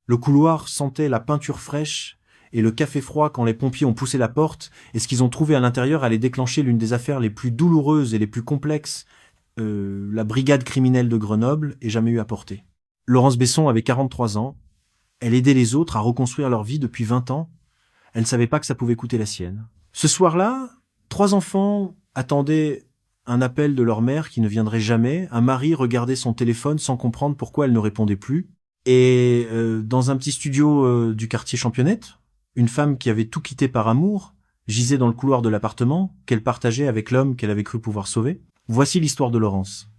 Le couloir sentait la peinture fraîche et le café froid quand les pompiers ont poussé la porte, et ce qu'ils ont trouvé à l'intérieur allait déclencher l'une des affaires les plus douloureuses et les plus complexes la brigade criminelle de Grenoble ait jamais eu à porter. Laurence Besson avait 43 ans, elle aidait les autres à reconstruire leur vie depuis 20 ans, elle ne savait pas que ça pouvait coûter la sienne. Ce soir-là, 3 enfants attendaient un appel de leur mère qui ne viendrait jamais, un mari regardait son téléphone sans comprendre pourquoi elle ne répondait plus, et dans un petit studio du quartier Championnet, une femme qui avait tout quitté par amour gisait dans le couloir de l'appartement qu'elle partageait avec l'homme qu'elle avait cru pouvoir sauver. Voici l'histoire de Laurence.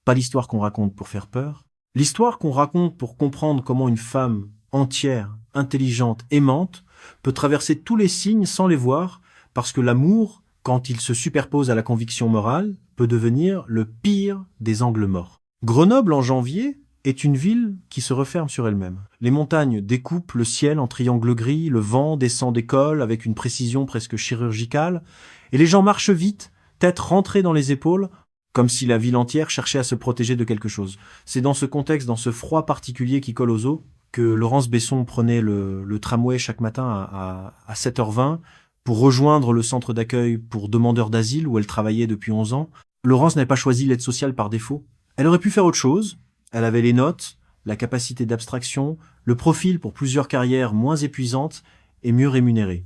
Pas l'histoire qu'on raconte pour faire peur, l'histoire qu'on raconte pour comprendre comment une femme entière, intelligente, aimante, peut traverser tous les signes sans les voir, parce que l'amour, quand il se superpose à la conviction morale, peut devenir le pire des angles morts. Grenoble, en janvier, est une ville qui se referme sur elle-même. Les montagnes découpent le ciel en triangles gris, le vent descend des cols avec une précision presque chirurgicale, et les gens marchent vite, tête rentrée dans les épaules, comme si la ville entière cherchait à se protéger de quelque chose. C'est dans ce contexte, dans ce froid particulier qui colle aux os, que Laurence Besson prenait le tramway chaque matin à 7h20 pour rejoindre le centre d'accueil pour demandeurs d'asile où elle travaillait depuis 11 ans. Laurence n'avait pas choisi l'aide sociale par défaut. Elle aurait pu faire autre chose. Elle avait les notes, la capacité d'abstraction, le profil pour plusieurs carrières moins épuisantes et mieux rémunérées.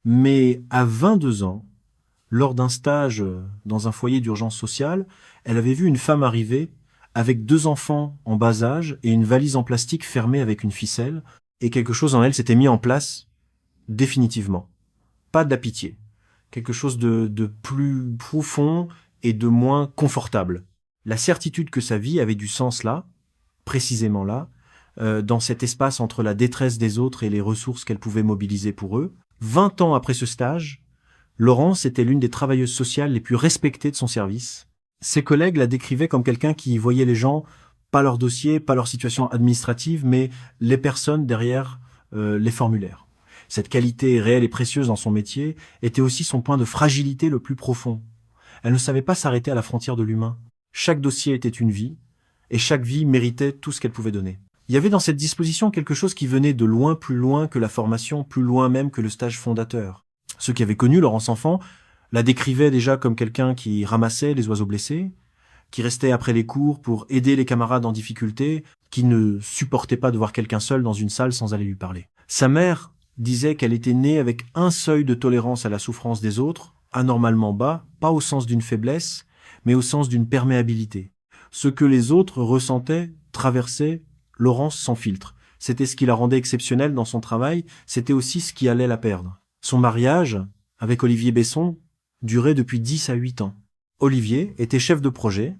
Mais à 22 ans, lors d'un stage dans un foyer d'urgence sociale, elle avait vu une femme arriver avec 2 enfants en bas âge et une valise en plastique fermée avec une ficelle, et quelque chose en elle s'était mis en place définitivement. Pas de la pitié. Quelque chose de plus profond et de moins confortable. La certitude que sa vie avait du sens là, précisément là, dans cet espace entre la détresse des autres et les ressources qu'elle pouvait mobiliser pour eux. 20 ans après ce stage, Laurence était l'une des travailleuses sociales les plus respectées de son service. Ses collègues la décrivaient comme quelqu'un qui voyait les gens, pas leur dossier, pas leur situation administrative, mais les personnes derrière les formulaires. Cette qualité réelle et précieuse dans son métier était aussi son point de fragilité le plus profond. Elle ne savait pas s'arrêter à la frontière de l'humain. Chaque dossier était une vie, et chaque vie méritait tout ce qu'elle pouvait donner. Il y avait dans cette disposition quelque chose qui venait de loin plus loin que la formation, plus loin même que le stage fondateur. Ceux qui avaient connu Laurence enfant la décrivaient déjà comme quelqu'un qui ramassait les oiseaux blessés, qui restait après les cours pour aider les camarades en difficulté, qui ne supportait pas de voir quelqu'un seul dans une salle sans aller lui parler. Sa mère disait qu'elle était née avec un seuil de tolérance à la souffrance des autres, anormalement bas, pas au sens d'une faiblesse, mais au sens d'une perméabilité. Ce que les autres ressentaient, traversaient, Laurence sans filtre. C'était ce qui la rendait exceptionnelle dans son travail, c'était aussi ce qui allait la perdre. Son mariage, avec Olivier Besson, durait depuis 10 à 8 ans. Olivier était chef de projet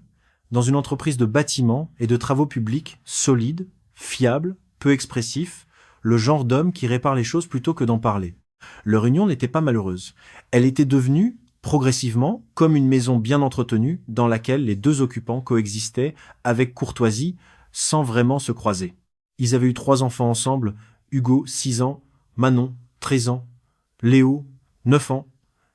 dans une entreprise de bâtiments et de travaux publics solide, fiable, peu expressif, le genre d'homme qui répare les choses plutôt que d'en parler. Leur union n'était pas malheureuse. Elle était devenue, progressivement, comme une maison bien entretenue dans laquelle les 2 occupants coexistaient avec courtoisie, sans vraiment se croiser. Ils avaient eu 3 enfants ensemble, Hugo, 6 ans, Manon, 13 ans, Léo, 9 ans,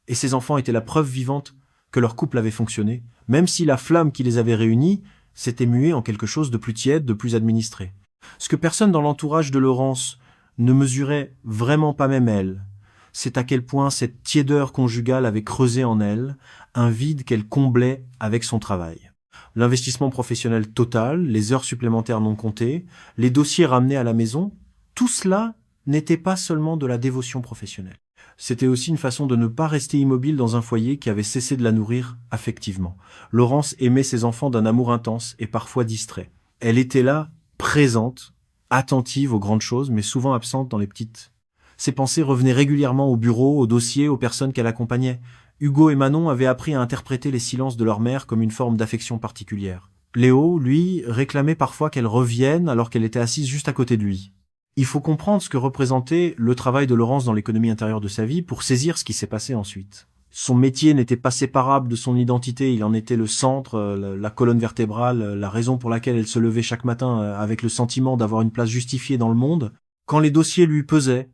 et ces enfants étaient la preuve vivante que leur couple avait fonctionné, même si la flamme qui les avait réunis s'était muée en quelque chose de plus tiède, de plus administré. Ce que personne dans l'entourage de Laurence ne mesurait vraiment pas même elle, c'est à quel point cette tiédeur conjugale avait creusé en elle un vide qu'elle comblait avec son travail. L'investissement professionnel total, les heures supplémentaires non comptées, les dossiers ramenés à la maison, tout cela n'était pas seulement de la dévotion professionnelle. C'était aussi une façon de ne pas rester immobile dans un foyer qui avait cessé de la nourrir affectivement. Laurence aimait ses enfants d'un amour intense et parfois distrait. Elle était là, présente, attentive aux grandes choses, mais souvent absente dans les petites. Ses pensées revenaient régulièrement au bureau, aux dossiers, aux personnes qu'elle accompagnait. Hugo et Manon avaient appris à interpréter les silences de leur mère comme une forme d'affection particulière. Léo, lui, réclamait parfois qu'elle revienne alors qu'elle était assise juste à côté de lui. Il faut comprendre ce que représentait le travail de Laurence dans l'économie intérieure de sa vie pour saisir ce qui s'est passé ensuite. Son métier n'était pas séparable de son identité, il en était le centre, la colonne vertébrale, la raison pour laquelle elle se levait chaque matin avec le sentiment d'avoir une place justifiée dans le monde. Quand les dossiers lui pesaient,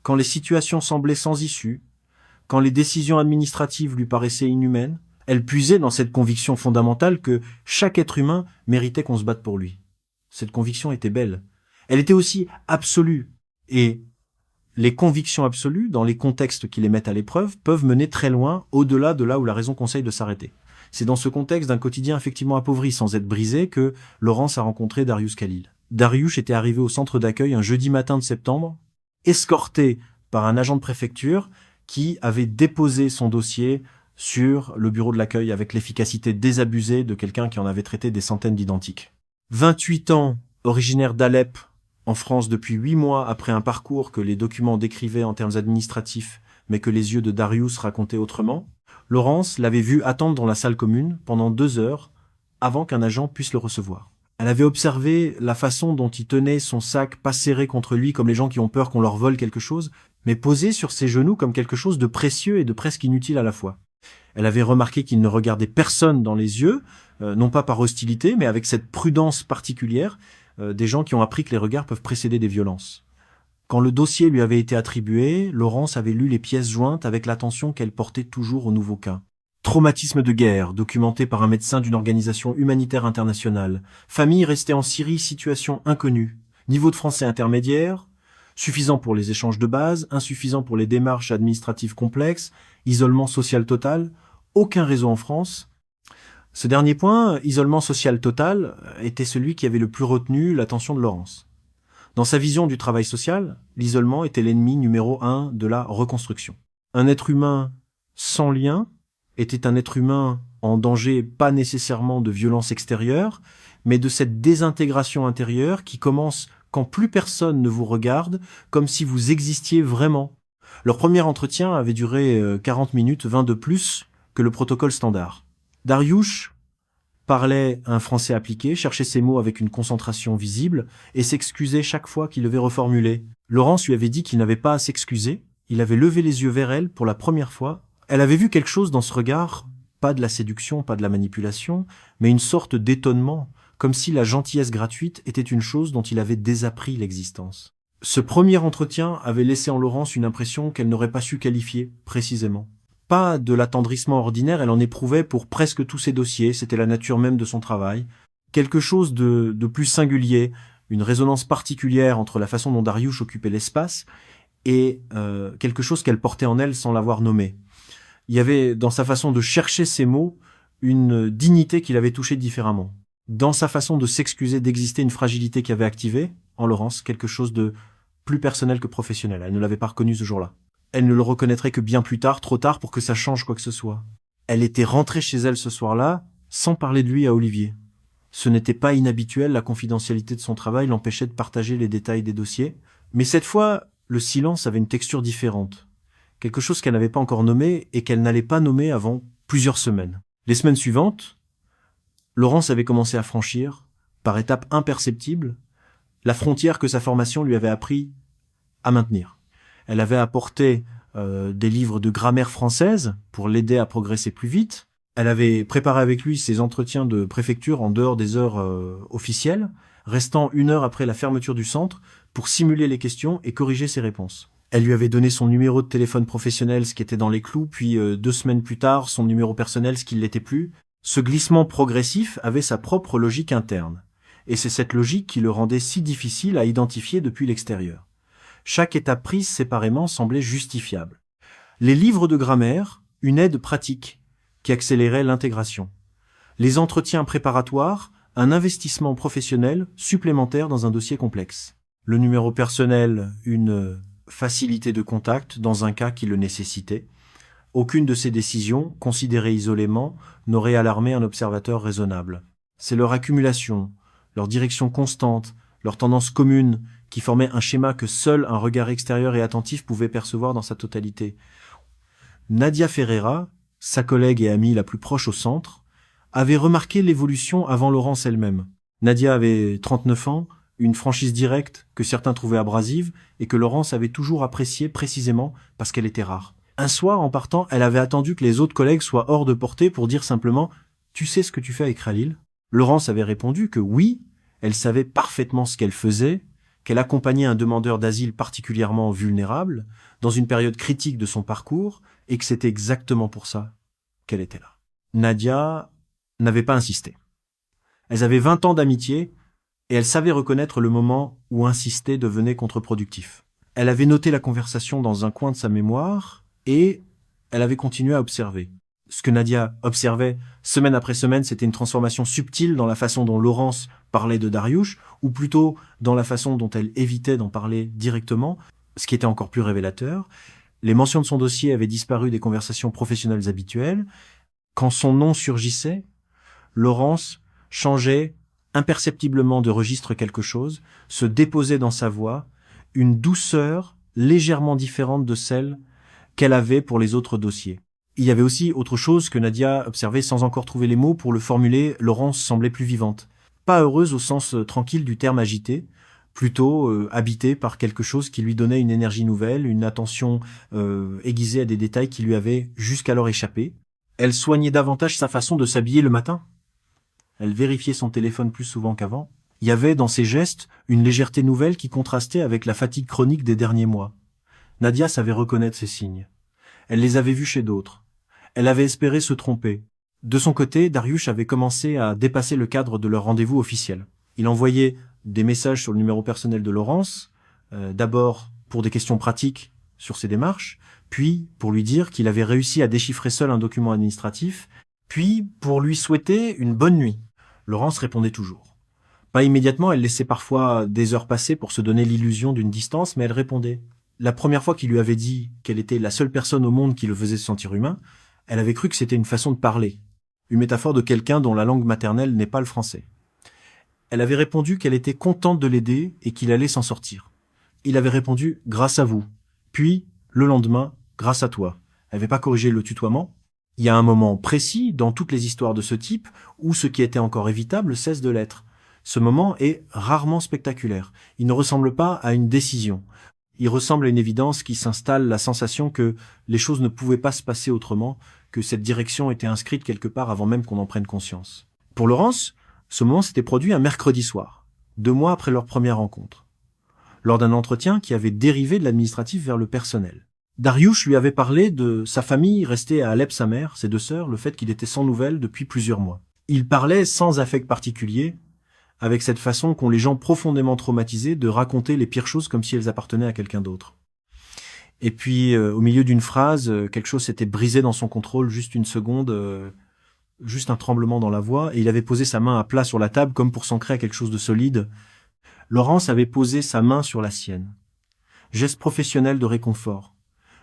quand les situations semblaient sans issue, quand les décisions administratives lui paraissaient inhumaines, elle puisait dans cette conviction fondamentale que chaque être humain méritait qu'on se batte pour lui. Cette conviction était belle. Elle était aussi absolue. Et les convictions absolues, dans les contextes qui les mettent à l'épreuve, peuvent mener très loin, au-delà de là où la raison conseille de s'arrêter. C'est dans ce contexte d'un quotidien effectivement appauvri, sans être brisé, que Laurence a rencontré Darius Khalil. Darius était arrivé au centre d'accueil un jeudi matin de septembre, escorté par un agent de préfecture qui avait déposé son dossier sur le bureau de l'accueil avec l'efficacité désabusée de quelqu'un qui en avait traité des centaines d'identiques. 28 ans, originaire d'Alep, en France depuis 8 mois après un parcours que les documents décrivaient en termes administratifs, mais que les yeux de Darius racontaient autrement, Laurence l'avait vu attendre dans la salle commune pendant 2 heures avant qu'un agent puisse le recevoir. Elle avait observé la façon dont il tenait son sac pas serré contre lui comme les gens qui ont peur qu'on leur vole quelque chose, mais posé sur ses genoux comme quelque chose de précieux et de presque inutile à la fois. Elle avait remarqué qu'il ne regardait personne dans les yeux, non pas par hostilité, mais avec cette prudence particulière des gens qui ont appris que les regards peuvent précéder des violences. Quand le dossier lui avait été attribué, Laurence avait lu les pièces jointes avec l'attention qu'elle portait toujours au nouveau cas. Traumatisme de guerre, documenté par un médecin d'une organisation humanitaire internationale. Famille restée en Syrie, situation inconnue. Niveau de français intermédiaire, suffisant pour les échanges de base, insuffisant pour les démarches administratives complexes, isolement social total, aucun réseau en France. Ce dernier point, isolement social total, était celui qui avait le plus retenu l'attention de Laurence. Dans sa vision du travail social, l'isolement était l'ennemi numéro 1 de la reconstruction. Un être humain sans lien était un être humain en danger pas nécessairement de violence extérieure, mais de cette désintégration intérieure qui commence quand plus personne ne vous regarde, comme si vous existiez vraiment. Leur premier entretien avait duré 40 minutes, 20 de plus que le protocole standard. Darius parlait un français appliqué, cherchait ses mots avec une concentration visible et s'excusait chaque fois qu'il devait reformuler. Laurence lui avait dit qu'il n'avait pas à s'excuser, il avait levé les yeux vers elle pour la première fois. Elle avait vu quelque chose dans ce regard, pas de la séduction, pas de la manipulation, mais une sorte d'étonnement, comme si la gentillesse gratuite était une chose dont il avait désappris l'existence. Ce premier entretien avait laissé en Laurence une impression qu'elle n'aurait pas su qualifier, précisément. Pas de l'attendrissement ordinaire, elle en éprouvait pour presque tous ses dossiers, c'était la nature même de son travail. Quelque chose de plus singulier, une résonance particulière entre la façon dont Darius occupait l'espace et quelque chose qu'elle portait en elle sans l'avoir nommé. Il y avait dans sa façon de chercher ses mots une dignité qu'il avait touchée différemment. Dans sa façon de s'excuser d'exister une fragilité qui avait activé, en Laurence, quelque chose de plus personnel que professionnel. Elle ne l'avait pas reconnu ce jour-là. Elle ne le reconnaîtrait que bien plus tard, trop tard pour que ça change quoi que ce soit. Elle était rentrée chez elle ce soir-là, sans parler de lui à Olivier. Ce n'était pas inhabituel, la confidentialité de son travail l'empêchait de partager les détails des dossiers. Mais cette fois, le silence avait une texture différente. Quelque chose qu'elle n'avait pas encore nommé et qu'elle n'allait pas nommer avant plusieurs semaines. Les semaines suivantes, Laurence avait commencé à franchir, par étapes imperceptibles, la frontière que sa formation lui avait appris à maintenir. Elle avait apporté des livres de grammaire française pour l'aider à progresser plus vite. Elle avait préparé avec lui ses entretiens de préfecture en dehors des heures officielles, restant 1 heure après la fermeture du centre pour simuler les questions et corriger ses réponses. Elle lui avait donné son numéro de téléphone professionnel, ce qui était dans les clous, puis 2 semaines plus tard, son numéro personnel, ce qui ne l'était plus. Ce glissement progressif avait sa propre logique interne. Et c'est cette logique qui le rendait si difficile à identifier depuis l'extérieur. Chaque étape prise séparément semblait justifiable. Les livres de grammaire, une aide pratique qui accélérait l'intégration. Les entretiens préparatoires, un investissement professionnel supplémentaire dans un dossier complexe. Le numéro personnel, une facilité de contact dans un cas qui le nécessitait. Aucune de ces décisions, considérées isolément, n'aurait alarmé un observateur raisonnable. C'est leur accumulation, leur direction constante, leur tendance commune qui formaient un schéma que seul un regard extérieur et attentif pouvait percevoir dans sa totalité. Nadia Ferreira, sa collègue et amie la plus proche au centre, avait remarqué l'évolution avant Laurence elle-même. Nadia avait 39 ans, une franchise directe que certains trouvaient abrasive et que Laurence avait toujours appréciée précisément parce qu'elle était rare. Un soir, en partant, elle avait attendu que les autres collègues soient hors de portée pour dire simplement « Tu sais ce que tu fais avec Khalil ?» Laurence avait répondu que oui, elle savait parfaitement ce qu'elle faisait, qu'elle accompagnait un demandeur d'asile particulièrement vulnérable, dans une période critique de son parcours, et que c'était exactement pour ça qu'elle était là. Nadia n'avait pas insisté. Elles avaient 20 ans d'amitié, et elle savait reconnaître le moment où insister devenait contre-productif. Elle avait noté la conversation dans un coin de sa mémoire et elle avait continué à observer. Ce que Nadia observait semaine après semaine, c'était une transformation subtile dans la façon dont Laurence parlait de Dariush, ou plutôt dans la façon dont elle évitait d'en parler directement, ce qui était encore plus révélateur. Les mentions de son dossier avaient disparu des conversations professionnelles habituelles. Quand son nom surgissait, Laurence changeait imperceptiblement de registre quelque chose, se déposait dans sa voix, une douceur légèrement différente de celle qu'elle avait pour les autres dossiers. Il y avait aussi autre chose que Nadia observait sans encore trouver les mots pour le formuler. Laurence semblait plus vivante. Pas heureuse au sens tranquille du terme agité, plutôt habitée par quelque chose qui lui donnait une énergie nouvelle, une attention aiguisée à des détails qui lui avaient jusqu'alors échappé. Elle soignait davantage sa façon de s'habiller le matin. Elle vérifiait son téléphone plus souvent qu'avant. Il y avait dans ses gestes une légèreté nouvelle qui contrastait avec la fatigue chronique des derniers mois. Nadia savait reconnaître ces signes. Elle les avait vus chez d'autres. Elle avait espéré se tromper. De son côté, Dariush avait commencé à dépasser le cadre de leur rendez-vous officiel. Il envoyait des messages sur le numéro personnel de Laurence, d'abord pour des questions pratiques sur ses démarches, puis pour lui dire qu'il avait réussi à déchiffrer seul un document administratif, puis pour lui souhaiter une bonne nuit. Laurence répondait toujours. Pas immédiatement, elle laissait parfois des heures passer pour se donner l'illusion d'une distance, mais elle répondait. La première fois qu'il lui avait dit qu'elle était la seule personne au monde qui le faisait se sentir humain, elle avait cru que c'était une façon de parler, une métaphore de quelqu'un dont la langue maternelle n'est pas le français. Elle avait répondu qu'elle était contente de l'aider et qu'il allait s'en sortir. Il avait répondu « grâce à vous », puis, le lendemain, « grâce à toi ». Elle n'avait pas corrigé le tutoiement. Il y a un moment précis dans toutes les histoires de ce type où ce qui était encore évitable cesse de l'être. Ce moment est rarement spectaculaire. Il ne ressemble pas à une décision. Il ressemble à une évidence qui s'installe, la sensation que les choses ne pouvaient pas se passer autrement, que cette direction était inscrite quelque part avant même qu'on en prenne conscience. Pour Laurence, ce moment s'était produit un mercredi soir, 2 mois après leur première rencontre, lors d'un entretien qui avait dérivé de l'administratif vers le personnel. Dariush lui avait parlé de sa famille restée à Alep, sa mère, ses 2 sœurs, le fait qu'il était sans nouvelles depuis plusieurs mois. Il parlait sans affect particulier, avec cette façon qu'ont les gens profondément traumatisés de raconter les pires choses comme si elles appartenaient à quelqu'un d'autre. Et puis, au milieu d'une phrase, quelque chose s'était brisé dans son contrôle, juste une seconde, juste un tremblement dans la voix, et il avait posé sa main à plat sur la table comme pour s'ancrer à quelque chose de solide. Laurence avait posé sa main sur la sienne. Geste professionnel de réconfort.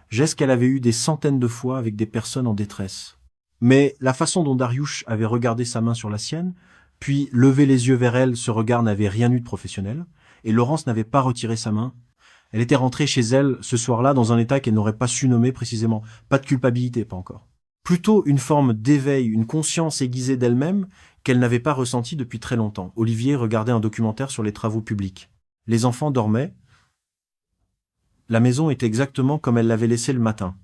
Geste qu'elle avait eu des centaines de fois avec des personnes en détresse. Mais la façon dont Dariush avait regardé sa main sur la sienne, puis levé les yeux vers elle, ce regard n'avait rien eu de professionnel, et Laurence n'avait pas retiré sa main. Elle était rentrée chez elle ce soir-là dans un état qu'elle n'aurait pas su nommer précisément. Pas de culpabilité, pas encore. Plutôt une forme d'éveil, une conscience aiguisée d'elle-même qu'elle n'avait pas ressentie depuis très longtemps. Olivier regardait un documentaire sur les travaux publics. Les enfants dormaient. La maison était exactement comme elle l'avait laissée le matin.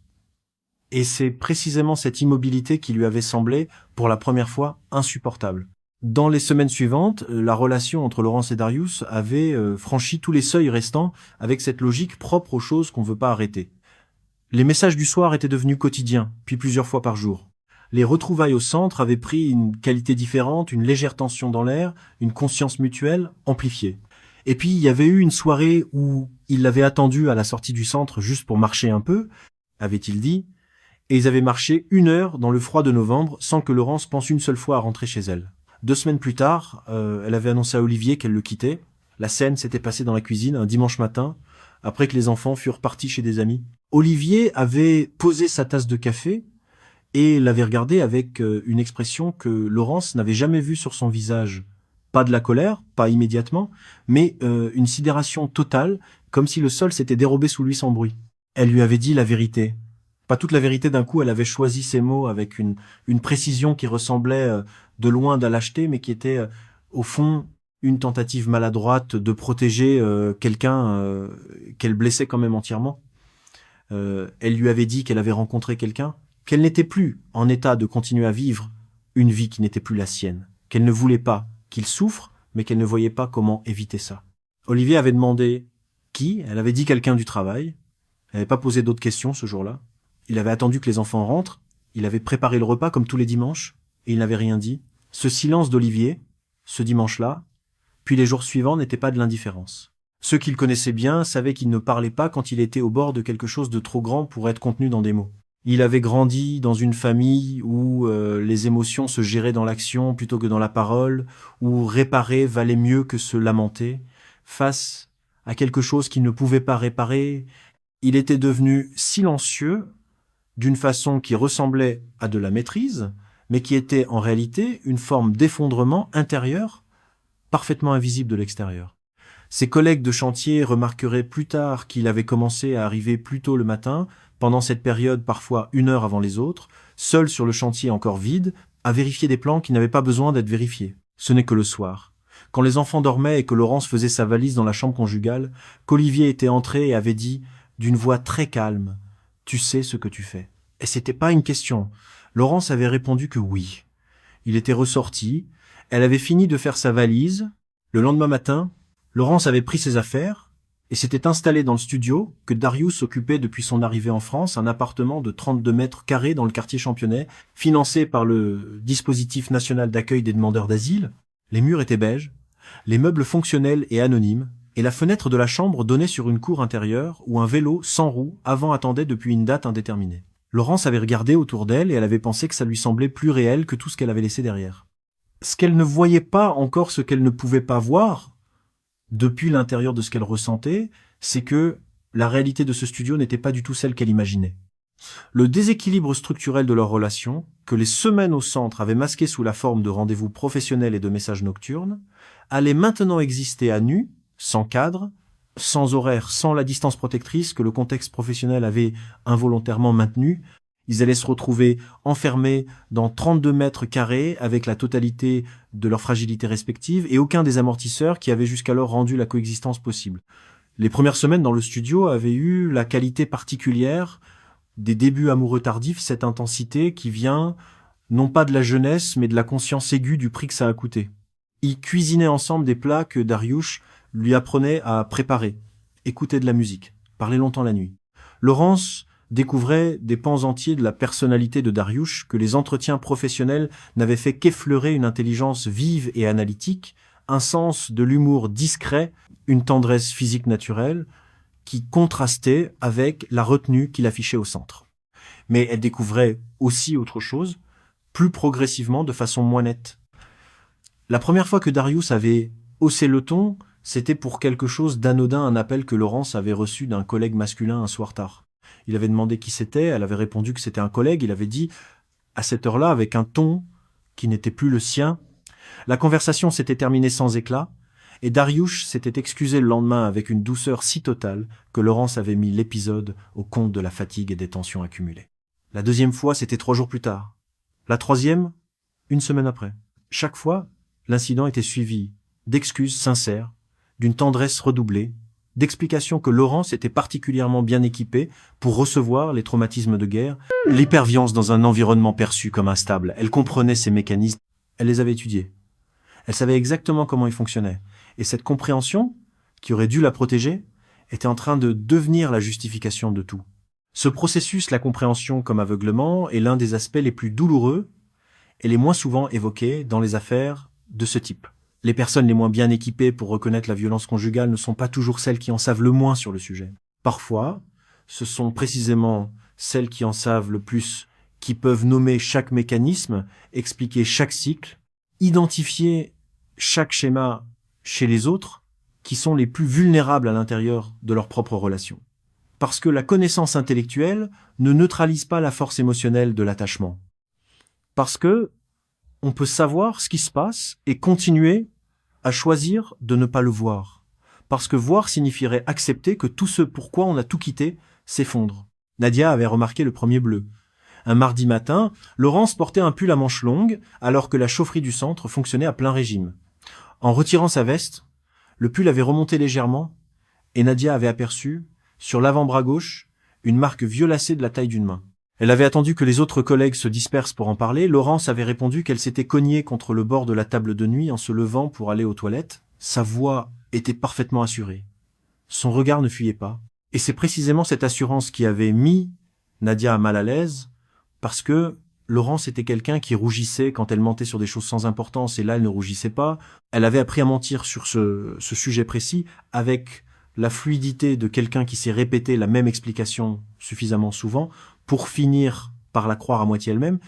Et c'est précisément cette immobilité qui lui avait semblé, pour la première fois, insupportable. Dans les semaines suivantes, la relation entre Laurence et Dariush avait franchi tous les seuils restants avec cette logique propre aux choses qu'on ne veut pas arrêter. Les messages du soir étaient devenus quotidiens, puis plusieurs fois par jour. Les retrouvailles au centre avaient pris une qualité différente, une légère tension dans l'air, une conscience mutuelle amplifiée. Et puis il y avait eu une soirée où il l'avait attendue à la sortie du centre juste pour marcher un peu, avait-il dit, et ils avaient marché 1 heure dans le froid de novembre sans que Laurence pense une seule fois à rentrer chez elle. 2 semaines plus tard, elle avait annoncé à Olivier qu'elle le quittait. La scène s'était passée dans la cuisine un dimanche matin, après que les enfants furent partis chez des amis. Olivier avait posé sa tasse de café et l'avait regardé avec une expression que Laurence n'avait jamais vue sur son visage. Pas de la colère, pas immédiatement, mais une sidération totale, comme si le sol s'était dérobé sous lui sans bruit. Elle lui avait dit la vérité. Pas toute la vérité d'un coup, elle avait choisi ses mots avec une précision qui ressemblait de loin à lâcheté, mais qui était au fond une tentative maladroite de protéger quelqu'un qu'elle blessait quand même entièrement. Elle lui avait dit qu'elle avait rencontré quelqu'un, qu'elle n'était plus en état de continuer à vivre une vie qui n'était plus la sienne, qu'elle ne voulait pas qu'il souffre, mais qu'elle ne voyait pas comment éviter ça. Olivier avait demandé qui, elle avait dit quelqu'un du travail, elle n'avait pas posé d'autres questions ce jour-là. Il avait attendu que les enfants rentrent, il avait préparé le repas comme tous les dimanches, et il n'avait rien dit. Ce silence d'Olivier, ce dimanche-là, puis les jours suivants n'étaient pas de l'indifférence. Ceux qu'il connaissait bien savaient qu'il ne parlait pas quand il était au bord de quelque chose de trop grand pour être contenu dans des mots. Il avait grandi dans une famille où les émotions se géraient dans l'action plutôt que dans la parole, où réparer valait mieux que se lamenter. Face à quelque chose qu'il ne pouvait pas réparer, il était devenu silencieux d'une façon qui ressemblait à de la maîtrise, mais qui était en réalité une forme d'effondrement intérieur parfaitement invisible de l'extérieur. Ses collègues de chantier remarqueraient plus tard qu'il avait commencé à arriver plus tôt le matin, pendant cette période parfois 1 heure avant les autres, seul sur le chantier encore vide, à vérifier des plans qui n'avaient pas besoin d'être vérifiés. Ce n'est que le soir, quand les enfants dormaient et que Laurence faisait sa valise dans la chambre conjugale, qu'Olivier était entré et avait dit, d'une voix très calme, « Tu sais ce que tu fais ?» Et c'était pas une question. Laurence avait répondu que oui. Il était ressorti, elle avait fini de faire sa valise. Le lendemain matin, Laurence avait pris ses affaires et s'était installée dans le studio que Darius occupait depuis son arrivée en France, un appartement de 32 mètres carrés dans le quartier Championnet, financé par le dispositif national d'accueil des demandeurs d'asile. Les murs étaient beiges, les meubles fonctionnels et anonymes, et la fenêtre de la chambre donnait sur une cour intérieure où un vélo sans roue avant attendait depuis une date indéterminée. Laurence avait regardé autour d'elle et elle avait pensé que ça lui semblait plus réel que tout ce qu'elle avait laissé derrière. Ce qu'elle ne voyait pas encore, ce qu'elle ne pouvait pas voir, depuis l'intérieur de ce qu'elle ressentait, c'est que la réalité de ce studio n'était pas du tout celle qu'elle imaginait. Le déséquilibre structurel de leur relation, que les semaines au centre avaient masqué sous la forme de rendez-vous professionnels et de messages nocturnes, allait maintenant exister à nu, sans cadre, sans horaire, sans la distance protectrice que le contexte professionnel avait involontairement maintenue. Ils allaient se retrouver enfermés dans 32 mètres carrés avec la totalité de leur fragilité respective et aucun des amortisseurs qui avaient jusqu'alors rendu la coexistence possible. Les premières semaines dans le studio avaient eu la qualité particulière des débuts amoureux tardifs, cette intensité qui vient non pas de la jeunesse mais de la conscience aiguë du prix que ça a coûté. Ils cuisinaient ensemble des plats que Darius lui apprenait à préparer, écouter de la musique, parler longtemps la nuit. Laurence découvrait des pans entiers de la personnalité de Darius que les entretiens professionnels n'avaient fait qu'effleurer une intelligence vive et analytique, un sens de l'humour discret, une tendresse physique naturelle qui contrastait avec la retenue qu'il affichait au centre. Mais elle découvrait aussi autre chose, plus progressivement, de façon moins nette. La première fois que Darius avait haussé le ton, c'était pour quelque chose d'anodin, un appel que Laurence avait reçu d'un collègue masculin un soir tard. Il avait demandé qui c'était, elle avait répondu que c'était un collègue, il avait dit, à cette heure-là, avec un ton qui n'était plus le sien. La conversation s'était terminée sans éclat, et Darius s'était excusé le lendemain avec une douceur si totale que Laurence avait mis l'épisode au compte de la fatigue et des tensions accumulées. La deuxième fois, c'était 3 jours plus tard. La troisième, 1 semaine après. Chaque fois, l'incident était suivi d'excuses sincères, d'une tendresse redoublée, d'explications que Laurence était particulièrement bien équipée pour recevoir les traumatismes de guerre, l'hyperviolence dans un environnement perçu comme instable. Elle comprenait ces mécanismes, elle les avait étudiés. Elle savait exactement comment ils fonctionnaient. Et cette compréhension, qui aurait dû la protéger, était en train de devenir la justification de tout. Ce processus, la compréhension comme aveuglement, est l'un des aspects les plus douloureux et les moins souvent évoqués dans les affaires de ce type. Les personnes les moins bien équipées pour reconnaître la violence conjugale ne sont pas toujours celles qui en savent le moins sur le sujet. Parfois, ce sont précisément celles qui en savent le plus qui peuvent nommer chaque mécanisme, expliquer chaque cycle, identifier chaque schéma chez les autres, qui sont les plus vulnérables à l'intérieur de leur propre relation. Parce que la connaissance intellectuelle ne neutralise pas la force émotionnelle de l'attachement. Parce que on peut savoir ce qui se passe et continuer à choisir de ne pas le voir. Parce que voir signifierait accepter que tout ce pourquoi on a tout quitté s'effondre. Nadia avait remarqué le premier bleu. Un mardi matin, Laurence portait un pull à manches longues alors que la chaufferie du centre fonctionnait à plein régime. En retirant sa veste, le pull avait remonté légèrement et Nadia avait aperçu, sur l'avant-bras gauche, une marque violacée de la taille d'une main. Elle avait attendu que les autres collègues se dispersent pour en parler. Laurence avait répondu qu'elle s'était cognée contre le bord de la table de nuit en se levant pour aller aux toilettes. Sa voix était parfaitement assurée. Son regard ne fuyait pas. Et c'est précisément cette assurance qui avait mis Nadia mal à l'aise, parce que Laurence était quelqu'un qui rougissait quand elle mentait sur des choses sans importance, et là, elle ne rougissait pas. Elle avait appris à mentir sur ce sujet précis avec la fluidité de quelqu'un qui s'est répété la même explication suffisamment souvent pour finir par la croire à moitié elle-même.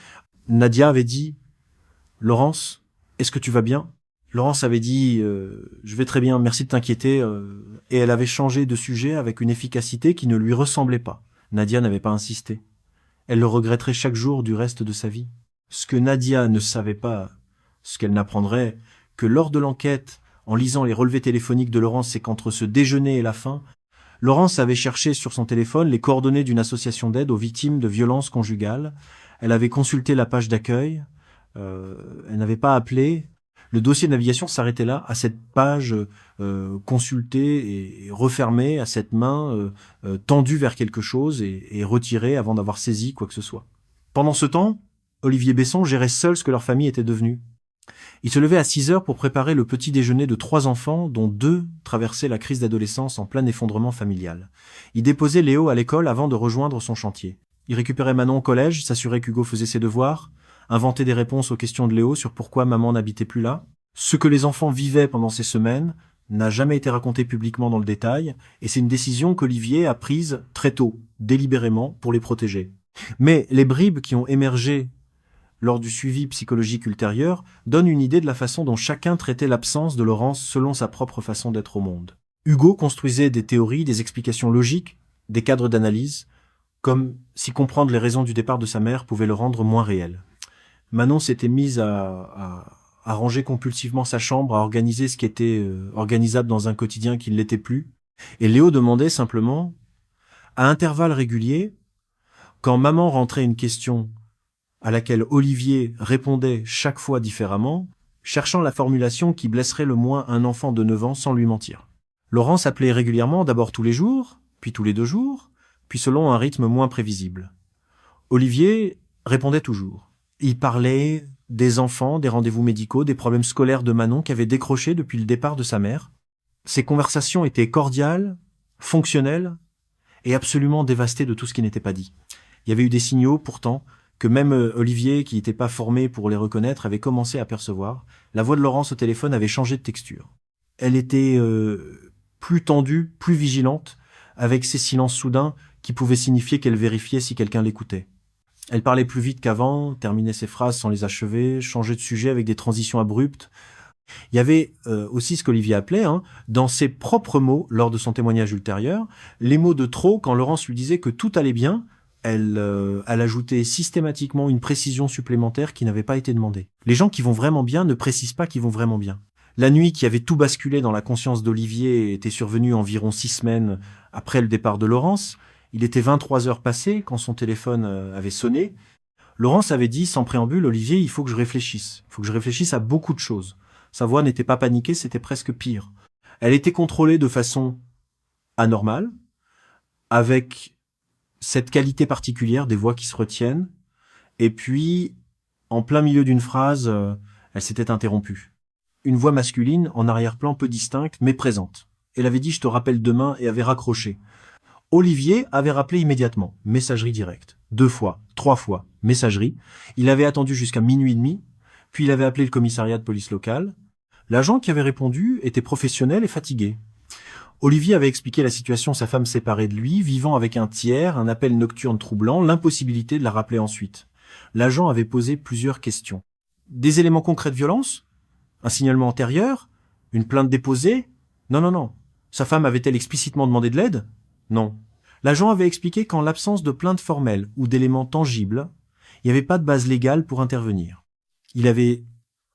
Nadia avait dit « Laurence, est-ce que tu vas bien ?» Laurence avait dit je vais très bien, merci de t'inquiéter », et elle avait changé de sujet avec une efficacité qui ne lui ressemblait pas. Nadia n'avait pas insisté. Elle le regretterait chaque jour du reste de sa vie. Ce que Nadia ne savait pas, ce qu'elle n'apprendrait que lors de l'enquête, en lisant les relevés téléphoniques de Laurence, c'est qu'entre ce déjeuner et la fin, Laurence avait cherché sur son téléphone les coordonnées d'une association d'aide aux victimes de violences conjugales. Elle avait consulté la page d'accueil. Elle n'avait pas appelé. Le dossier de navigation s'arrêtait là, à cette page consultée et refermée, à cette main tendue vers quelque chose et retirée avant d'avoir saisi quoi que ce soit. Pendant ce temps, Olivier Besson gérait seul ce que leur famille était devenue. Il se levait à 6 heures pour préparer le petit déjeuner de 3 enfants, dont 2 traversaient la crise d'adolescence en plein effondrement familial. Il déposait Léo à l'école avant de rejoindre son chantier. Il récupérait Manon au collège, s'assurait qu'Hugo faisait ses devoirs, inventait des réponses aux questions de Léo sur pourquoi maman n'habitait plus là. Ce que les enfants vivaient pendant ces semaines n'a jamais été raconté publiquement dans le détail, et c'est une décision qu'Olivier a prise très tôt, délibérément, pour les protéger. Mais les bribes qui ont émergé lors du suivi psychologique ultérieur donnent une idée de la façon dont chacun traitait l'absence de Laurence selon sa propre façon d'être au monde. Hugo construisait des théories, des explications logiques, des cadres d'analyse, comme si comprendre les raisons du départ de sa mère pouvait le rendre moins réel. Manon s'était mise à ranger compulsivement sa chambre, à organiser ce qui était organisable dans un quotidien qui ne l'était plus. Et Léo demandait simplement, à intervalles réguliers, quand maman rentrait une question à laquelle Olivier répondait chaque fois différemment, cherchant la formulation qui blesserait le moins un enfant de 9 ans sans lui mentir. Laurence appelait régulièrement, d'abord tous les jours, puis tous les 2 jours, puis selon un rythme moins prévisible. Olivier répondait toujours. Il parlait des enfants, des rendez-vous médicaux, des problèmes scolaires de Manon qui avait décroché depuis le départ de sa mère. Ces conversations étaient cordiales, fonctionnelles et absolument dévastées de tout ce qui n'était pas dit. Il y avait eu des signaux, pourtant, que même Olivier, qui n'était pas formé pour les reconnaître, avait commencé à percevoir. La voix de Laurence au téléphone avait changé de texture. Elle était plus tendue, plus vigilante, avec ces silences soudains qui pouvaient signifier qu'elle vérifiait si quelqu'un l'écoutait. Elle parlait plus vite qu'avant, terminait ses phrases sans les achever, changeait de sujet avec des transitions abruptes. Il y avait aussi ce qu'Olivier appelait, dans ses propres mots, lors de son témoignage ultérieur, les mots de trop quand Laurence lui disait que tout allait bien. Elle ajoutait systématiquement une précision supplémentaire qui n'avait pas été demandée. Les gens qui vont vraiment bien ne précisent pas qu'ils vont vraiment bien. La nuit qui avait tout basculé dans la conscience d'Olivier était survenue environ 6 semaines après le départ de Laurence. Il était 23 heures passées quand son téléphone avait sonné. Laurence avait dit, sans préambule, « Olivier, il faut que je réfléchisse. Il faut que je réfléchisse à beaucoup de choses. » Sa voix n'était pas paniquée, c'était presque pire. Elle était contrôlée de façon anormale, avec cette qualité particulière des voix qui se retiennent, et puis, en plein milieu d'une phrase, elle s'était interrompue. Une voix masculine, en arrière-plan peu distincte, mais présente. Elle avait dit « je te rappelle demain » et avait raccroché. Olivier avait rappelé immédiatement, messagerie directe. 2 fois, 3 fois, messagerie. Il avait attendu jusqu'à minuit et demi, puis il avait appelé le commissariat de police local. L'agent qui avait répondu était professionnel et fatigué. Olivier avait expliqué la situation, sa femme séparée de lui, vivant avec un tiers, un appel nocturne troublant, l'impossibilité de la rappeler ensuite. L'agent avait posé plusieurs questions. Des éléments concrets de violence? Un signalement antérieur? Une plainte déposée? Non. Sa femme avait-elle explicitement demandé de l'aide? Non. L'agent avait expliqué qu'en l'absence de plainte formelle ou d'éléments tangibles, il n'y avait pas de base légale pour intervenir. Il avait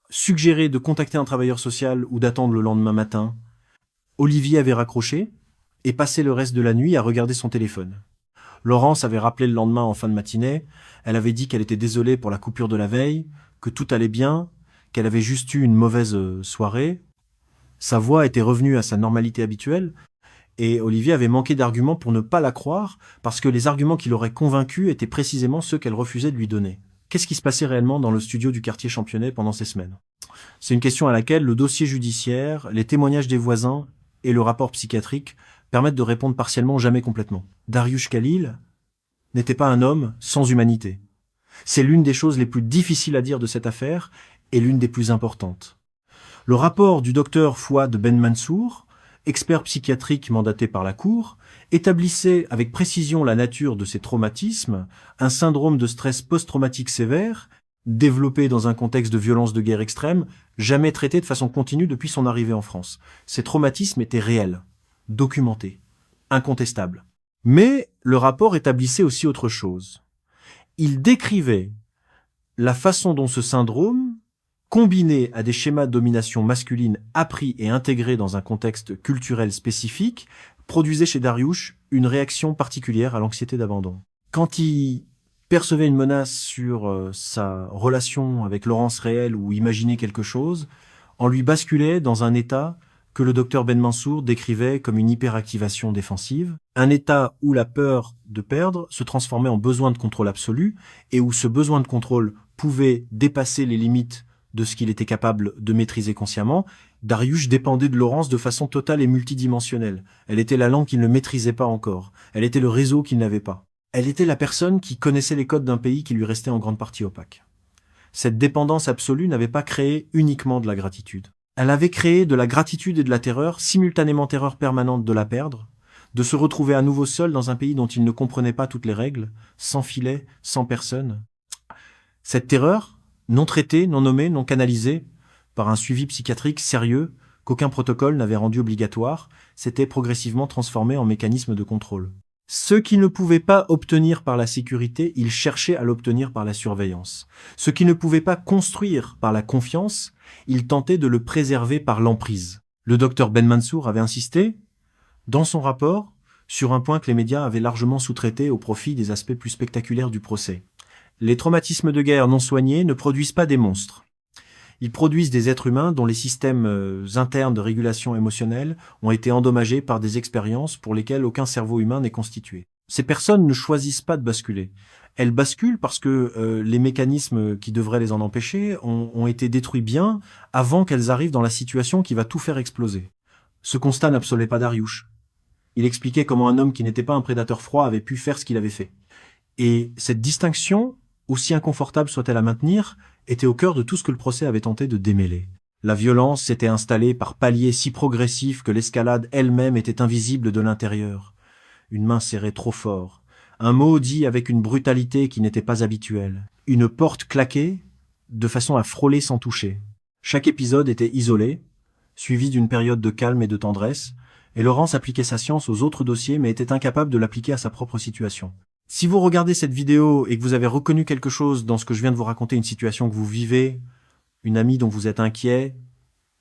suggéré de contacter un travailleur social ou d'attendre le lendemain matin. Olivier avait raccroché et passé le reste de la nuit à regarder son téléphone. Laurence avait rappelé le lendemain en fin de matinée. Elle avait dit qu'elle était désolée pour la coupure de la veille, que tout allait bien, qu'elle avait juste eu une mauvaise soirée. Sa voix était revenue à sa normalité habituelle et Olivier avait manqué d'arguments pour ne pas la croire parce que les arguments qui l'auraient convaincu étaient précisément ceux qu'elle refusait de lui donner. Qu'est-ce qui se passait réellement dans le studio du quartier Championnet pendant ces semaines? C'est une question à laquelle le dossier judiciaire, les témoignages des voisins et le rapport psychiatrique permettent de répondre partiellement, jamais complètement. Dariush Khalil n'était pas un homme sans humanité. C'est l'une des choses les plus difficiles à dire de cette affaire et l'une des plus importantes. Le rapport du docteur Fouad Ben Mansour, expert psychiatrique mandaté par la Cour, établissait avec précision la nature de ces traumatismes, un syndrome de stress post-traumatique sévère, développé dans un contexte de violence de guerre extrême, jamais traité de façon continue depuis son arrivée en France. Ces traumatismes étaient réels, documentés, incontestables. Mais le rapport établissait aussi autre chose. Il décrivait la façon dont ce syndrome, combiné à des schémas de domination masculine appris et intégrés dans un contexte culturel spécifique, produisait chez Dariush une réaction particulière à l'anxiété d'abandon. Quand il percevait une menace sur sa relation avec Laurence réelle ou imaginait quelque chose, on lui basculait dans un état que le docteur Ben Mansour décrivait comme une hyperactivation défensive, un état où la peur de perdre se transformait en besoin de contrôle absolu et où ce besoin de contrôle pouvait dépasser les limites de ce qu'il était capable de maîtriser consciemment. Dariush dépendait de Laurence de façon totale et multidimensionnelle. Elle était la langue qu'il ne maîtrisait pas encore. Elle était le réseau qu'il n'avait pas. Elle était la personne qui connaissait les codes d'un pays qui lui restait en grande partie opaque. Cette dépendance absolue n'avait pas créé uniquement de la gratitude. Elle avait créé de la gratitude et de la terreur, simultanément terreur permanente de la perdre, de se retrouver à nouveau seul dans un pays dont il ne comprenait pas toutes les règles, sans filet, sans personne. Cette terreur, non traitée, non nommée, non canalisée, par un suivi psychiatrique sérieux, qu'aucun protocole n'avait rendu obligatoire, s'était progressivement transformée en mécanisme de contrôle. Ce qu'il ne pouvait pas obtenir par la sécurité, il cherchait à l'obtenir par la surveillance. Ce qu'il ne pouvait pas construire par la confiance, il tentait de le préserver par l'emprise. Le docteur Ben Mansour avait insisté, dans son rapport, sur un point que les médias avaient largement sous-traité au profit des aspects plus spectaculaires du procès. Les traumatismes de guerre non soignés ne produisent pas des monstres. Ils produisent des êtres humains dont les systèmes internes de régulation émotionnelle ont été endommagés par des expériences pour lesquelles aucun cerveau humain n'est constitué. Ces personnes ne choisissent pas de basculer. Elles basculent parce que les mécanismes qui devraient les en empêcher ont été détruits bien avant qu'elles arrivent dans la situation qui va tout faire exploser. Ce constat n'absolait pas Dariush. Il expliquait comment un homme qui n'était pas un prédateur froid avait pu faire ce qu'il avait fait. Et cette distinction, aussi inconfortable soit-elle à maintenir, était au cœur de tout ce que le procès avait tenté de démêler. La violence s'était installée par paliers si progressifs que l'escalade elle-même était invisible de l'intérieur. Une main serrée trop fort, un mot dit avec une brutalité qui n'était pas habituelle, une porte claquée de façon à frôler sans toucher. Chaque épisode était isolé, suivi d'une période de calme et de tendresse, et Laurence appliquait sa science aux autres dossiers mais était incapable de l'appliquer à sa propre situation. Si vous regardez cette vidéo et que vous avez reconnu quelque chose dans ce que je viens de vous raconter, une situation que vous vivez, une amie dont vous êtes inquiet,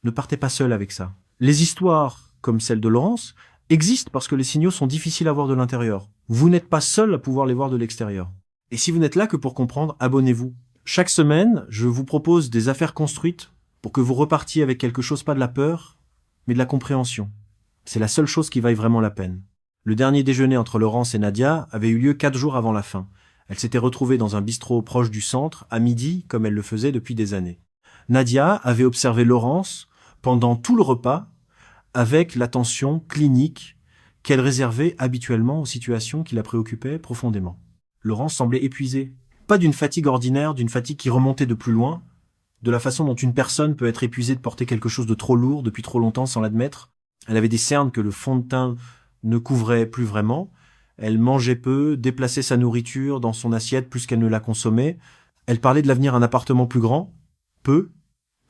ne partez pas seul avec ça. Les histoires, comme celle de Laurence, existent parce que les signaux sont difficiles à voir de l'intérieur. Vous n'êtes pas seul à pouvoir les voir de l'extérieur. Et si vous n'êtes là que pour comprendre, abonnez-vous. Chaque semaine, je vous propose des affaires construites pour que vous repartiez avec quelque chose, pas de la peur, mais de la compréhension. C'est la seule chose qui vaille vraiment la peine. Le dernier déjeuner entre Laurence et Nadia avait eu lieu 4 jours avant la fin. Elle s'était retrouvée dans un bistrot proche du centre, à midi, comme elle le faisait depuis des années. Nadia avait observé Laurence pendant tout le repas, avec l'attention clinique qu'elle réservait habituellement aux situations qui la préoccupaient profondément. Laurence semblait épuisée. Pas d'une fatigue ordinaire, d'une fatigue qui remontait de plus loin, de la façon dont une personne peut être épuisée de porter quelque chose de trop lourd depuis trop longtemps sans l'admettre. Elle avait des cernes que le fond de teint ne couvrait plus vraiment. Elle mangeait peu, déplaçait sa nourriture dans son assiette plus qu'elle ne la consommait. Elle parlait de l'avenir d'un appartement plus grand. Peu,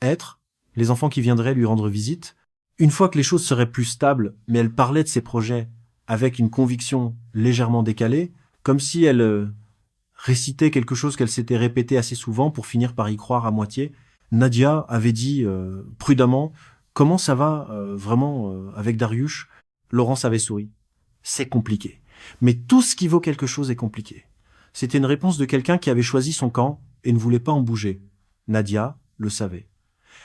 être, les enfants qui viendraient lui rendre visite. Une fois que les choses seraient plus stables, mais elle parlait de ses projets avec une conviction légèrement décalée, comme si elle récitait quelque chose qu'elle s'était répété assez souvent pour finir par y croire à moitié. Nadia avait dit prudemment « Comment ça va vraiment avec Dariush ?» Laurence avait souri. « C'est compliqué. Mais tout ce qui vaut quelque chose est compliqué. » C'était une réponse de quelqu'un qui avait choisi son camp et ne voulait pas en bouger. Nadia le savait.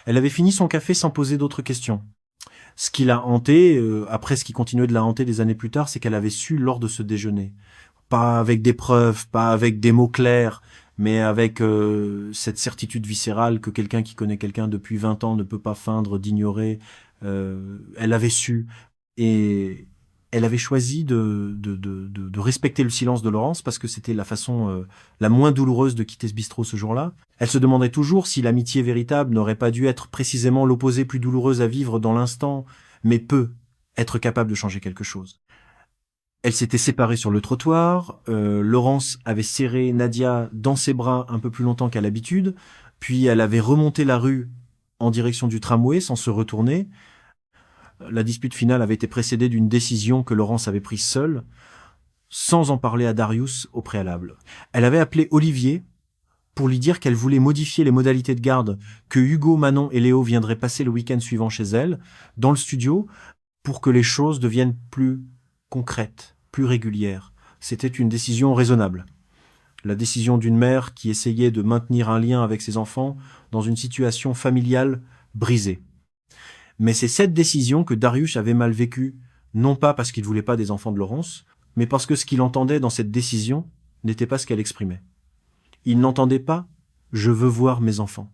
Elle avait fini son café sans poser d'autres questions. Ce qui l'a hantée, après ce qui continuait de la hanter des années plus tard, c'est qu'elle avait su lors de ce déjeuner. Pas avec des preuves, pas avec des mots clairs, mais avec cette certitude viscérale que quelqu'un qui connaît quelqu'un depuis 20 ans ne peut pas feindre d'ignorer. Elle avait su. Et elle avait choisi de respecter le silence de Laurence parce que c'était la façon la moins douloureuse de quitter ce bistrot ce jour-là. Elle se demandait toujours si l'amitié véritable n'aurait pas dû être précisément l'opposé plus douloureuse à vivre dans l'instant, mais peut être capable de changer quelque chose. Elle s'était séparée sur le trottoir, Laurence avait serré Nadia dans ses bras un peu plus longtemps qu'à l'habitude, puis elle avait remonté la rue en direction du tramway sans se retourner. La dispute finale avait été précédée d'une décision que Laurence avait prise seule, sans en parler à Darius au préalable. Elle avait appelé Olivier pour lui dire qu'elle voulait modifier les modalités de garde, que Hugo, Manon et Léo viendraient passer le week-end suivant chez elle, dans le studio, pour que les choses deviennent plus concrètes, plus régulières. C'était une décision raisonnable. La décision d'une mère qui essayait de maintenir un lien avec ses enfants dans une situation familiale brisée. Mais c'est cette décision que Darius avait mal vécue, non pas parce qu'il ne voulait pas des enfants de Laurence, mais parce que ce qu'il entendait dans cette décision n'était pas ce qu'elle exprimait. Il n'entendait pas « je veux voir mes enfants ».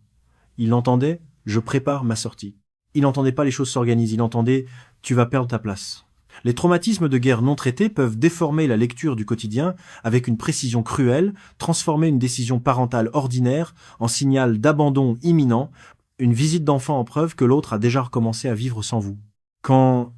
Il entendait « je prépare ma sortie ». Il n'entendait pas les choses s'organiser, il entendait « tu vas perdre ta place ». Les traumatismes de guerre non traités peuvent déformer la lecture du quotidien avec une précision cruelle, transformer une décision parentale ordinaire en signal d'abandon imminent, une visite d'enfant en preuve que l'autre a déjà recommencé à vivre sans vous. Quand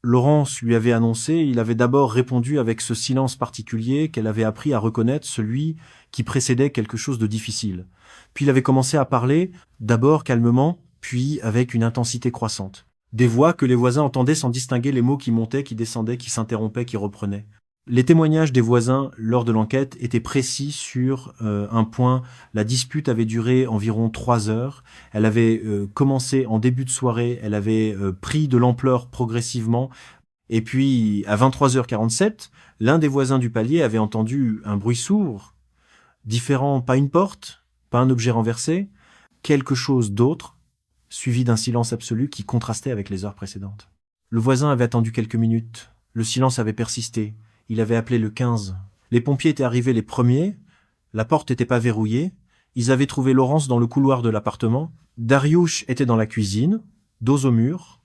Laurence lui avait annoncé, il avait d'abord répondu avec ce silence particulier qu'elle avait appris à reconnaître, celui qui précédait quelque chose de difficile. Puis il avait commencé à parler, d'abord calmement, puis avec une intensité croissante. Des voix que les voisins entendaient sans distinguer les mots qui montaient, qui descendaient, qui s'interrompaient, qui reprenaient. Les témoignages des voisins lors de l'enquête étaient précis sur un point. La dispute avait duré environ 3 heures. Elle avait commencé en début de soirée. Elle avait pris de l'ampleur progressivement. Et puis, à 23h47, l'un des voisins du palier avait entendu un bruit sourd, différent, pas une porte, pas un objet renversé, quelque chose d'autre, suivi d'un silence absolu qui contrastait avec les heures précédentes. Le voisin avait attendu quelques minutes. Le silence avait persisté. Il avait appelé le 15. Les pompiers étaient arrivés les premiers. La porte n'était pas verrouillée. Ils avaient trouvé Laurence dans le couloir de l'appartement. Darius était dans la cuisine, dos au mur,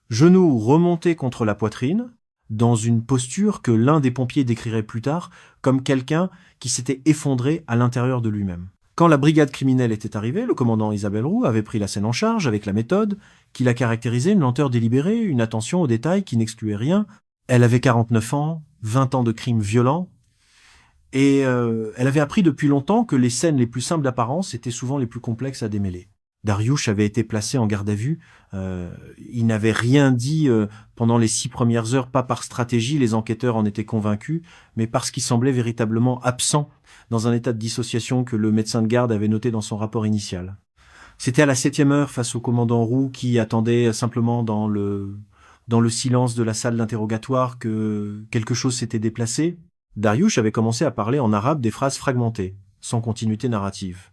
genoux remontés contre la poitrine, dans une posture que l'un des pompiers décrirait plus tard comme quelqu'un qui s'était effondré à l'intérieur de lui-même. Quand la brigade criminelle était arrivée, le commandant Isabelle Roux avait pris la scène en charge avec la méthode qui la caractérisait, une lenteur délibérée, une attention aux détails qui n'excluait rien. Elle avait 49 ans, 20 ans de crimes violents, et elle avait appris depuis longtemps que les scènes les plus simples d'apparence étaient souvent les plus complexes à démêler. Darius avait été placé en garde à vue. Il n'avait rien dit pendant les 6 premières heures, pas par stratégie, les enquêteurs en étaient convaincus, mais parce qu'il semblait véritablement absent dans un état de dissociation que le médecin de garde avait noté dans son rapport initial. C'était à la 7e heure, face au commandant Roux, qui attendait simplement dans le silence de la salle d'interrogatoire, que quelque chose s'était déplacé. Darius avait commencé à parler en arabe des phrases fragmentées, sans continuité narrative.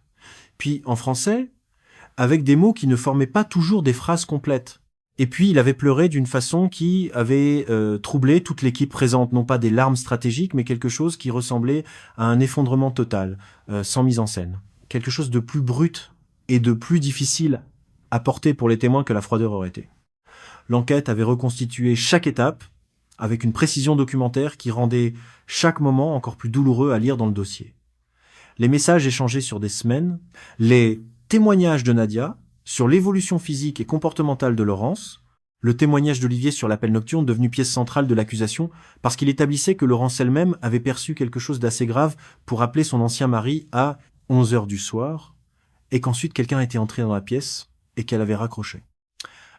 Puis en français, avec des mots qui ne formaient pas toujours des phrases complètes. Et puis il avait pleuré d'une façon qui avait troublé toute l'équipe présente, non pas des larmes stratégiques, mais quelque chose qui ressemblait à un effondrement total, sans mise en scène. Quelque chose de plus brut et de plus difficile à porter pour les témoins que la froideur aurait été. L'enquête avait reconstitué chaque étape avec une précision documentaire qui rendait chaque moment encore plus douloureux à lire dans le dossier. Les messages échangés sur des semaines, les témoignages de Nadia sur l'évolution physique et comportementale de Laurence, le témoignage d'Olivier sur l'appel nocturne devenu pièce centrale de l'accusation parce qu'il établissait que Laurence elle-même avait perçu quelque chose d'assez grave pour appeler son ancien mari à 11h du soir et qu'ensuite quelqu'un était entré dans la pièce et qu'elle avait raccroché.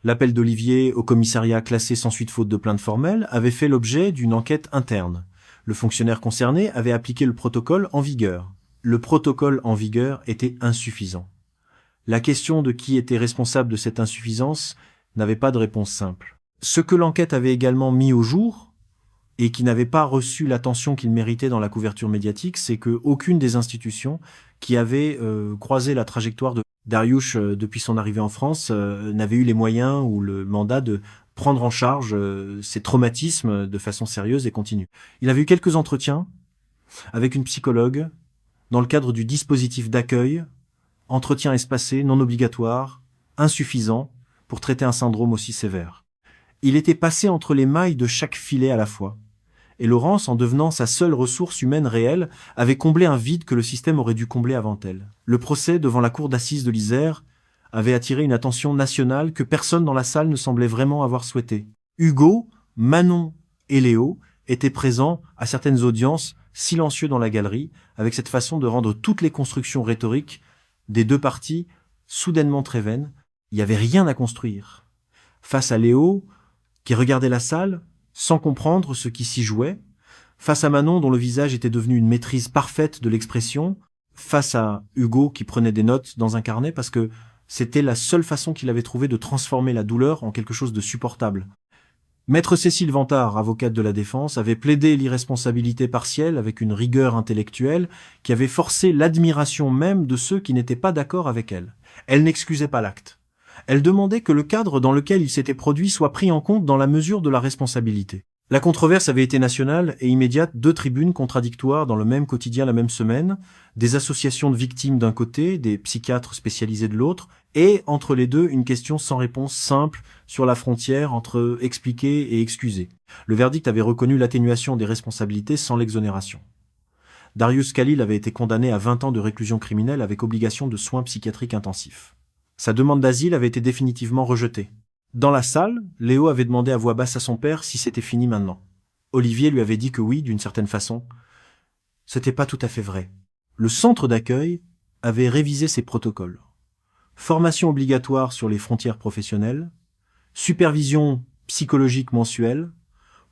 L'appel d'Olivier au commissariat classé sans suite faute de plainte formelle avait fait l'objet d'une enquête interne. Le fonctionnaire concerné avait appliqué le protocole en vigueur. Le protocole en vigueur était insuffisant. La question de qui était responsable de cette insuffisance n'avait pas de réponse simple. Ce que l'enquête avait également mis au jour, et qui n'avait pas reçu l'attention qu'il méritait dans la couverture médiatique, c'est qu'aucune des institutions qui avaient croisé la trajectoire de Darius depuis son arrivée en France n'avait eu les moyens ou le mandat de prendre en charge ces traumatismes de façon sérieuse et continue. Il avait eu quelques entretiens avec une psychologue dans le cadre du dispositif d'accueil, entretien espacé, non obligatoire, insuffisant pour traiter un syndrome aussi sévère. Il était passé entre les mailles de chaque filet à la fois. Et Laurence, en devenant sa seule ressource humaine réelle, avait comblé un vide que le système aurait dû combler avant elle. Le procès devant la cour d'assises de l'Isère avait attiré une attention nationale que personne dans la salle ne semblait vraiment avoir souhaité. Hugo, Manon et Léo étaient présents à certaines audiences, silencieux dans la galerie, avec cette façon de rendre toutes les constructions rhétoriques des deux parties soudainement très vaines. Il n'y avait rien à construire. Face à Léo, qui regardait la salle, sans comprendre ce qui s'y jouait, face à Manon dont le visage était devenu une maîtrise parfaite de l'expression, face à Hugo qui prenait des notes dans un carnet parce que c'était la seule façon qu'il avait trouvé de transformer la douleur en quelque chose de supportable. Maître Cécile Vantard, avocate de la défense, avait plaidé l'irresponsabilité partielle avec une rigueur intellectuelle qui avait forcé l'admiration même de ceux qui n'étaient pas d'accord avec elle. Elle n'excusait pas l'acte. Elle demandait que le cadre dans lequel il s'était produit soit pris en compte dans la mesure de la responsabilité. La controverse avait été nationale et immédiate, 2 tribunes contradictoires dans le même quotidien la même semaine, des associations de victimes d'un côté, des psychiatres spécialisés de l'autre, et entre les deux, une question sans réponse simple sur la frontière entre expliquer et excuser. Le verdict avait reconnu l'atténuation des responsabilités sans l'exonération. Darius Khalil avait été condamné à 20 ans de réclusion criminelle avec obligation de soins psychiatriques intensifs. Sa demande d'asile avait été définitivement rejetée. Dans la salle, Léo avait demandé à voix basse à son père si c'était fini maintenant. Olivier lui avait dit que oui, d'une certaine façon. C'était pas tout à fait vrai. Le centre d'accueil avait révisé ses protocoles. Formation obligatoire sur les frontières professionnelles, supervision psychologique mensuelle,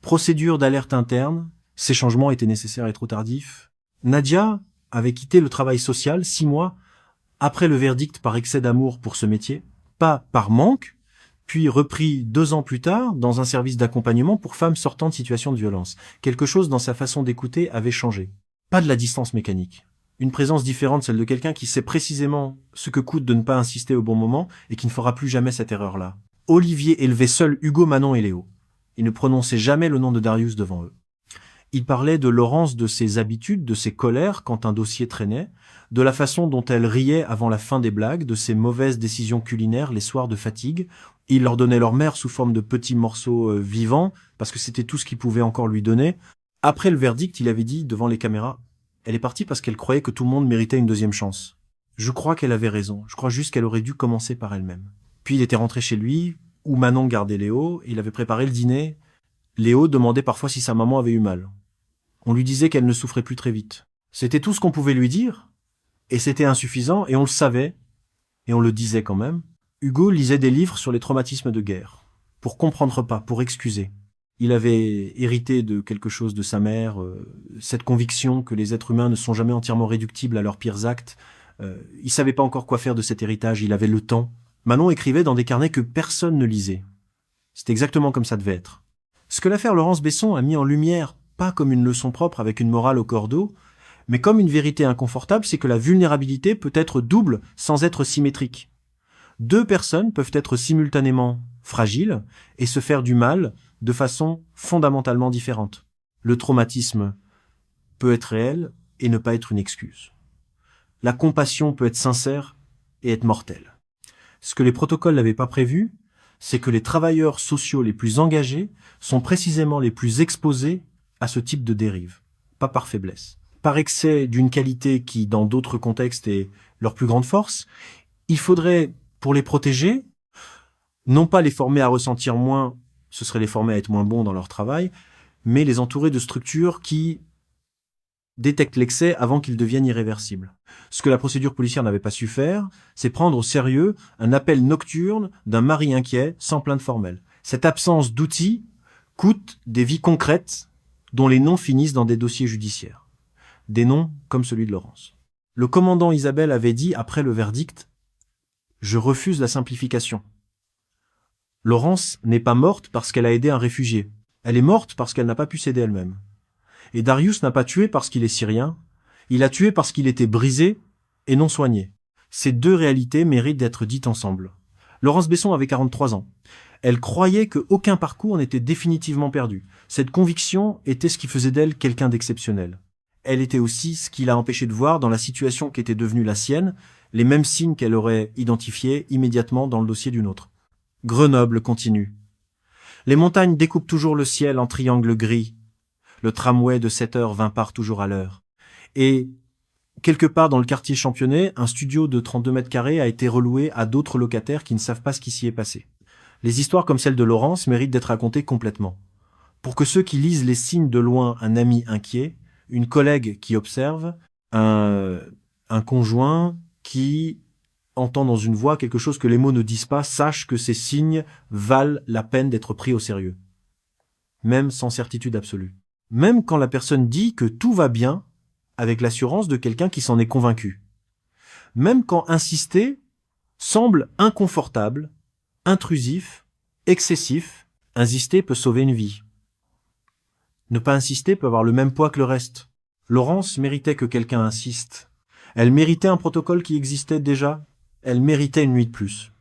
procédure d'alerte interne, ces changements étaient nécessaires et trop tardifs. Nadia avait quitté le travail social 6 mois après le verdict par excès d'amour pour ce métier, pas par manque, puis repris 2 ans plus tard dans un service d'accompagnement pour femmes sortant de situations de violence. Quelque chose dans sa façon d'écouter avait changé. Pas de la distance mécanique. Une présence différente, celle de quelqu'un qui sait précisément ce que coûte de ne pas insister au bon moment et qui ne fera plus jamais cette erreur-là. Olivier élevait seul Hugo, Manon et Léo. Il ne prononçait jamais le nom de Darius devant eux. Il parlait de Laurence, de ses habitudes, de ses colères quand un dossier traînait, de la façon dont elle riait avant la fin des blagues, de ses mauvaises décisions culinaires les soirs de fatigue. Il leur donnait leur mère sous forme de petits morceaux vivants, parce que c'était tout ce qu'il pouvait encore lui donner. Après le verdict, il avait dit devant les caméras, « Elle est partie parce qu'elle croyait que tout le monde méritait une deuxième chance. Je crois qu'elle avait raison, je crois juste qu'elle aurait dû commencer par elle-même. » Puis il était rentré chez lui, où Manon gardait Léo, et il avait préparé le dîner. Léo demandait parfois si sa maman avait eu mal. On lui disait qu'elle ne souffrait plus très vite. C'était tout ce qu'on pouvait lui dire, et c'était insuffisant, et on le savait, et on le disait quand même. Hugo lisait des livres sur les traumatismes de guerre, pour comprendre pas, pour excuser. Il avait hérité de quelque chose de sa mère, cette conviction que les êtres humains ne sont jamais entièrement réductibles à leurs pires actes. Il savait pas encore quoi faire de cet héritage, il avait le temps. Manon écrivait dans des carnets que personne ne lisait. C'était exactement comme ça devait être. Ce que l'affaire Laurence Besson a mis en lumière, pas comme une leçon propre avec une morale au cordeau, mais comme une vérité inconfortable, c'est que la vulnérabilité peut être double sans être symétrique. 2 personnes peuvent être simultanément fragiles et se faire du mal de façon fondamentalement différente. Le traumatisme peut être réel et ne pas être une excuse. La compassion peut être sincère et être mortelle. Ce que les protocoles n'avaient pas prévu, c'est que les travailleurs sociaux les plus engagés sont précisément les plus exposés à ce type de dérive, pas par faiblesse. Par excès d'une qualité qui, dans d'autres contextes, est leur plus grande force, il faudrait, pour les protéger, non pas les former à ressentir moins, ce serait les former à être moins bons dans leur travail, mais les entourer de structures qui détectent l'excès avant qu'il devienne irréversible. Ce que la procédure policière n'avait pas su faire, c'est prendre au sérieux un appel nocturne d'un mari inquiet sans plainte formelle. Cette absence d'outils coûte des vies concrètes dont les noms finissent dans des dossiers judiciaires. Des noms comme celui de Laurence. Le commandant Isabelle avait dit après le verdict « Je refuse la simplification ». Laurence n'est pas morte parce qu'elle a aidé un réfugié. Elle est morte parce qu'elle n'a pas pu s'aider elle-même. Et Darius n'a pas tué parce qu'il est syrien, il a tué parce qu'il était brisé et non soigné. Ces 2 réalités méritent d'être dites ensemble. Laurence Besson avait 43 ans. Elle croyait qu'aucun parcours n'était définitivement perdu. Cette conviction était ce qui faisait d'elle quelqu'un d'exceptionnel. Elle était aussi ce qui l'a empêché de voir dans la situation qui était devenue la sienne, les mêmes signes qu'elle aurait identifiés immédiatement dans le dossier d'une autre. Grenoble continue. Les montagnes découpent toujours le ciel en triangles gris. Le tramway de 7h20 part toujours à l'heure. Et quelque part dans le quartier Championnet, un studio de 32 mètres carrés a été reloué à d'autres locataires qui ne savent pas ce qui s'y est passé. Les histoires comme celle de Laurence méritent d'être racontées complètement. Pour que ceux qui lisent les signes de loin, un ami inquiet, une collègue qui observe, un conjoint qui entend dans une voix quelque chose que les mots ne disent pas, sache que ces signes valent la peine d'être pris au sérieux. Même sans certitude absolue. Même quand la personne dit que tout va bien, avec l'assurance de quelqu'un qui s'en est convaincu. Même quand insister semble inconfortable, intrusif, excessif, insister peut sauver une vie. Ne pas insister peut avoir le même poids que le reste. Laurence méritait que quelqu'un insiste. Elle méritait un protocole qui existait déjà. Elle méritait une nuit de plus.